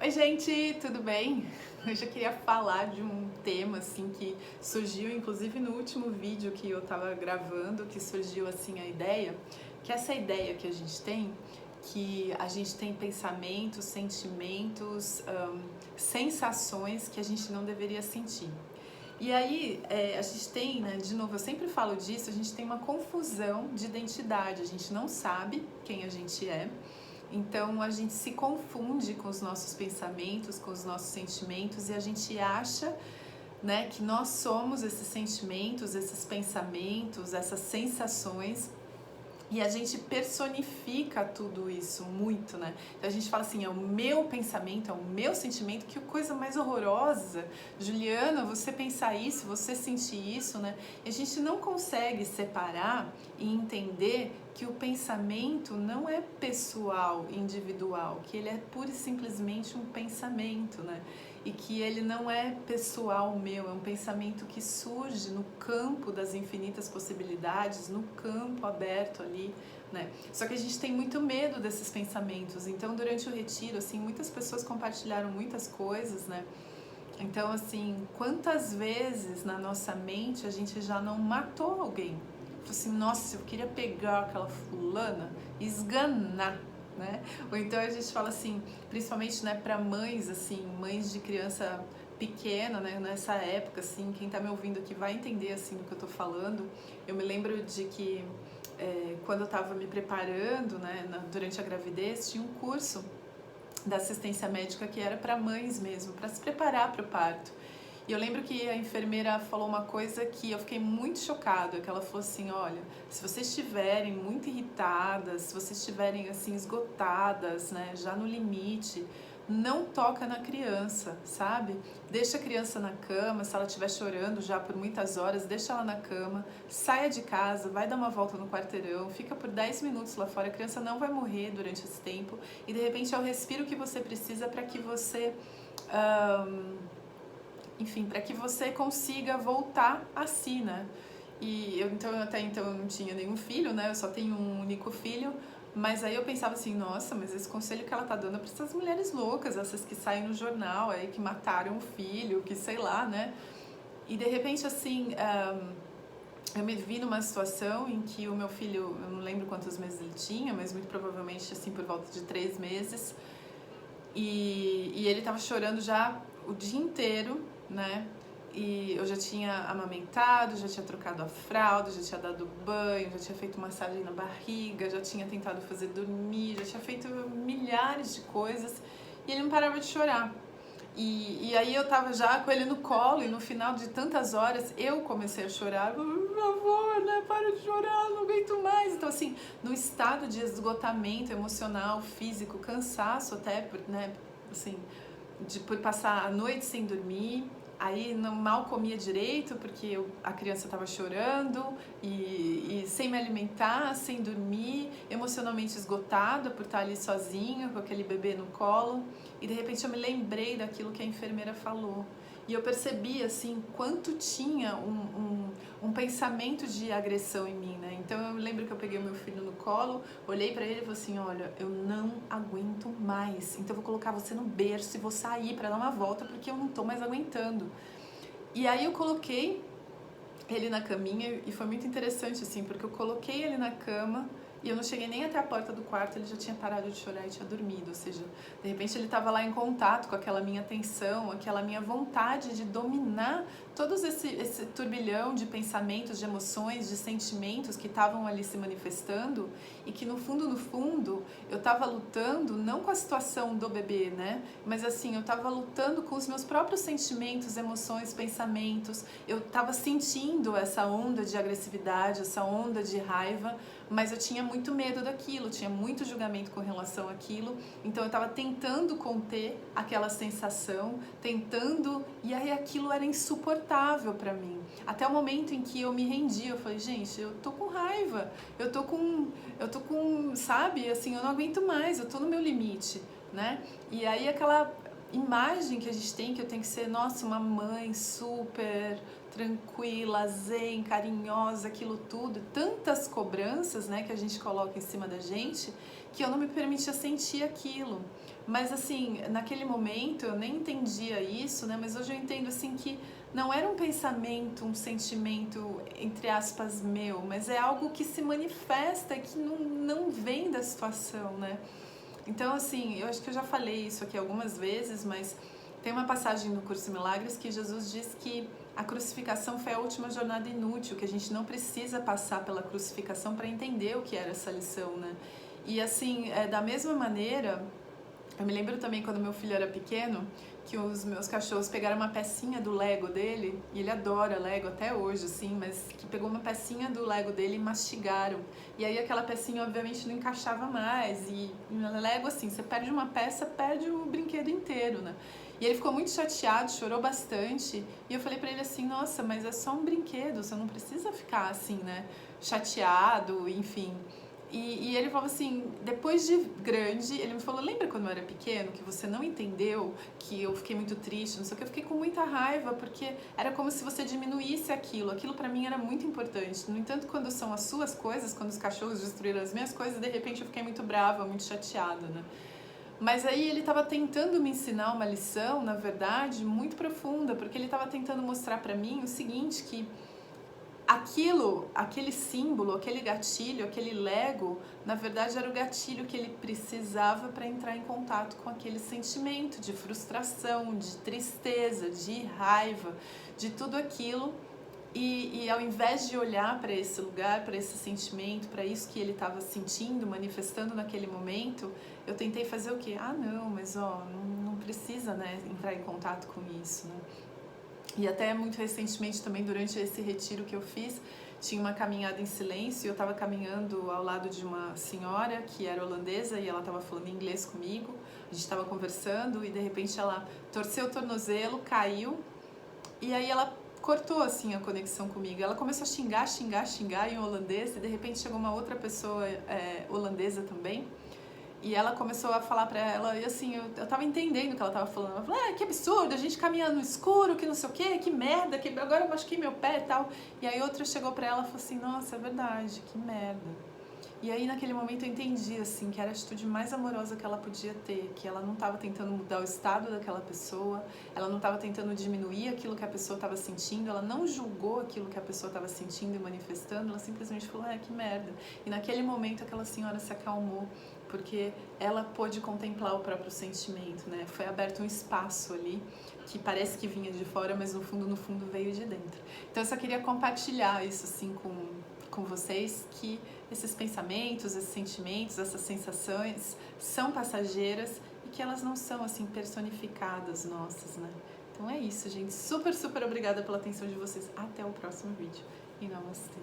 Oi, gente, tudo bem? Hoje eu queria falar de um tema assim que surgiu inclusive no último vídeo que eu tava gravando, que surgiu assim a ideia, que essa ideia que a gente tem pensamentos, sentimentos, sensações que a gente não deveria sentir. E aí, a gente tem, né, de novo, eu sempre falo disso, a gente tem uma confusão de identidade, a gente não sabe quem a gente é. Então a gente se confunde com os nossos pensamentos, com os nossos sentimentos e a gente acha, né, que nós somos esses sentimentos, esses pensamentos, essas sensações. E a gente personifica tudo isso muito, né? Então a gente fala assim, é o meu pensamento, é o meu sentimento, que coisa mais horrorosa. Juliana, você pensar isso, você sentir isso, né? E a gente não consegue separar e entender que o pensamento não é pessoal, individual, que ele é pura e simplesmente um pensamento, né? E que ele não é pessoal meu, é um pensamento que surge no campo das infinitas possibilidades, no campo aberto ali, né? Só que a gente tem muito medo desses pensamentos, então durante o retiro, assim, muitas pessoas compartilharam muitas coisas, né? Então, assim, quantas vezes na nossa mente a gente já não matou alguém? Assim, nossa, eu queria pegar aquela fulana e esganar, né? Ou então a gente fala assim, principalmente, né, para mães, assim, mães de criança pequena, né, nessa época, assim, quem tá me ouvindo aqui vai entender, assim, do que eu tô falando. Eu me lembro de que quando eu tava me preparando, né, durante a gravidez, tinha um curso da assistência médica que era para mães mesmo, para se preparar para o parto. E eu lembro que a enfermeira falou uma coisa que eu fiquei muito chocada, que ela falou assim, olha, se vocês estiverem muito irritadas, se vocês estiverem assim esgotadas, né, já no limite, não toca na criança, sabe? Deixa a criança na cama, se ela estiver chorando já por muitas horas, deixa ela na cama, saia de casa, vai dar uma volta no quarteirão, fica por 10 minutos lá fora, a criança não vai morrer durante esse tempo e de repente é o respiro que você precisa para que você... enfim, para que você consiga voltar a si, né? E eu até então eu não tinha nenhum filho, né? Eu só tenho um único filho, mas aí eu pensava assim, nossa, mas esse conselho que ela tá dando é para essas mulheres loucas, essas que saem no jornal aí, que mataram o filho, que sei lá, né? E de repente, assim, eu me vi numa situação em que o meu filho, eu não lembro quantos meses ele tinha, mas muito provavelmente, assim, por volta de 3 meses, e ele tava chorando já o dia inteiro, né? E eu já tinha amamentado, já tinha trocado a fralda, já tinha dado banho, já tinha feito massagem na barriga, já tinha tentado fazer dormir, já tinha feito milhares de coisas e ele não parava de chorar. E aí eu tava já com ele no colo e no final de tantas horas eu comecei a chorar. Por favor, né? Para de chorar, não aguento mais. Então assim, no estado de esgotamento emocional, físico, cansaço até, né? Assim, por passar a noite sem dormir. Aí não, mal comia direito porque a criança estava chorando e sem me alimentar, sem dormir, emocionalmente esgotada por estar ali sozinha com aquele bebê no colo. E de repente eu me lembrei daquilo que a enfermeira falou. E eu percebi assim quanto tinha um pensamento de agressão em mim, né? Então eu lembro que eu peguei o meu filho no colo, olhei pra ele e falei assim, olha, eu não aguento mais, então eu vou colocar você no berço e vou sair pra dar uma volta porque eu não tô mais aguentando. E aí eu coloquei ele na caminha e foi muito interessante assim, porque eu coloquei ele na cama e eu não cheguei nem até a porta do quarto, ele já tinha parado de chorar e tinha dormido, ou seja, de repente ele estava lá em contato com aquela minha tensão, aquela minha vontade de dominar todo esse turbilhão de pensamentos, de emoções, de sentimentos que estavam ali se manifestando e que no fundo, eu estava lutando não com a situação do bebê, né? Mas assim, eu estava lutando com os meus próprios sentimentos, emoções, pensamentos, eu estava sentindo essa onda de agressividade, essa onda de raiva, mas eu tinha muito medo daquilo, tinha muito julgamento com relação àquilo, então eu estava tentando conter aquela sensação, e aí aquilo era insuportável para mim. Até o momento em que eu me rendi, eu falei, gente, eu tô com raiva, eu tô com, sabe, assim, eu não aguento mais, eu tô no meu limite, né? E aí aquela imagem que a gente tem, que eu tenho que ser, nossa, uma mãe super tranquila, zen, carinhosa, aquilo tudo, tantas cobranças, né, que a gente coloca em cima da gente, que eu não me permitia sentir aquilo. Mas assim, naquele momento eu nem entendia isso, né, mas hoje eu entendo assim que não era um pensamento, um sentimento, entre aspas, meu, mas é algo que se manifesta, que não vem da situação, né. Então, assim, eu acho que eu já falei isso aqui algumas vezes, mas tem uma passagem no Curso de Milagres que Jesus diz que a crucificação foi a última jornada inútil, que a gente não precisa passar pela crucificação para entender o que era essa lição, né? E assim, da mesma maneira, eu me lembro também quando meu filho era pequeno, que os meus cachorros pegaram uma pecinha do Lego dele, e ele adora Lego até hoje, assim, mas que pegou uma pecinha do Lego dele e mastigaram. E aí aquela pecinha obviamente não encaixava mais, e no Lego assim, você perde uma peça, perde o brinquedo inteiro, né? E ele ficou muito chateado, chorou bastante, e eu falei pra ele assim, nossa, mas é só um brinquedo, você não precisa ficar assim, né, chateado, enfim. E ele falou assim, depois de grande, ele me falou, lembra quando eu era pequeno, que você não entendeu, que eu fiquei muito triste, não sei o que, eu fiquei com muita raiva, porque era como se você diminuísse aquilo pra mim era muito importante. No entanto, quando são as suas coisas, quando os cachorros destruíram as minhas coisas, de repente eu fiquei muito brava, muito chateada, né? Mas aí ele estava tentando me ensinar uma lição, na verdade, muito profunda, porque ele estava tentando mostrar pra mim o seguinte, que aquele símbolo, aquele gatilho, aquele Lego, na verdade era o gatilho que ele precisava para entrar em contato com aquele sentimento de frustração, de tristeza, de raiva, de tudo aquilo. E ao invés de olhar para esse lugar, para esse sentimento, para isso que ele estava sentindo, manifestando naquele momento, eu tentei fazer o quê? Ah, não, mas ó, não precisa, né, entrar em contato com isso, né? E até muito recentemente também, durante esse retiro que eu fiz, tinha uma caminhada em silêncio e eu estava caminhando ao lado de uma senhora que era holandesa e ela estava falando inglês comigo. A gente estava conversando e de repente ela torceu o tornozelo, caiu e aí ela cortou assim a conexão comigo. Ela começou a xingar em holandês e de repente chegou uma outra pessoa holandesa também. E ela começou a falar pra ela, e assim, eu tava entendendo o que ela tava falando. Ela falou, que absurdo, a gente caminhando no escuro, que não sei o que merda, que agora eu machuquei meu pé e tal. E aí outra chegou pra ela e falou assim, nossa, é verdade, que merda. E aí naquele momento eu entendi, assim, que era a atitude mais amorosa que ela podia ter, que ela não tava tentando mudar o estado daquela pessoa, ela não tava tentando diminuir aquilo que a pessoa tava sentindo, ela não julgou aquilo que a pessoa tava sentindo e manifestando, ela simplesmente falou, que merda. E naquele momento aquela senhora se acalmou, porque ela pôde contemplar o próprio sentimento, né? Foi aberto um espaço ali que parece que vinha de fora, mas no fundo veio de dentro. Então eu só queria compartilhar isso assim com vocês, que esses pensamentos, esses sentimentos, essas sensações são passageiras e que elas não são assim personificadas nossas, né? Então é isso, gente. Super obrigada pela atenção de vocês. Até o próximo vídeo. E namastê.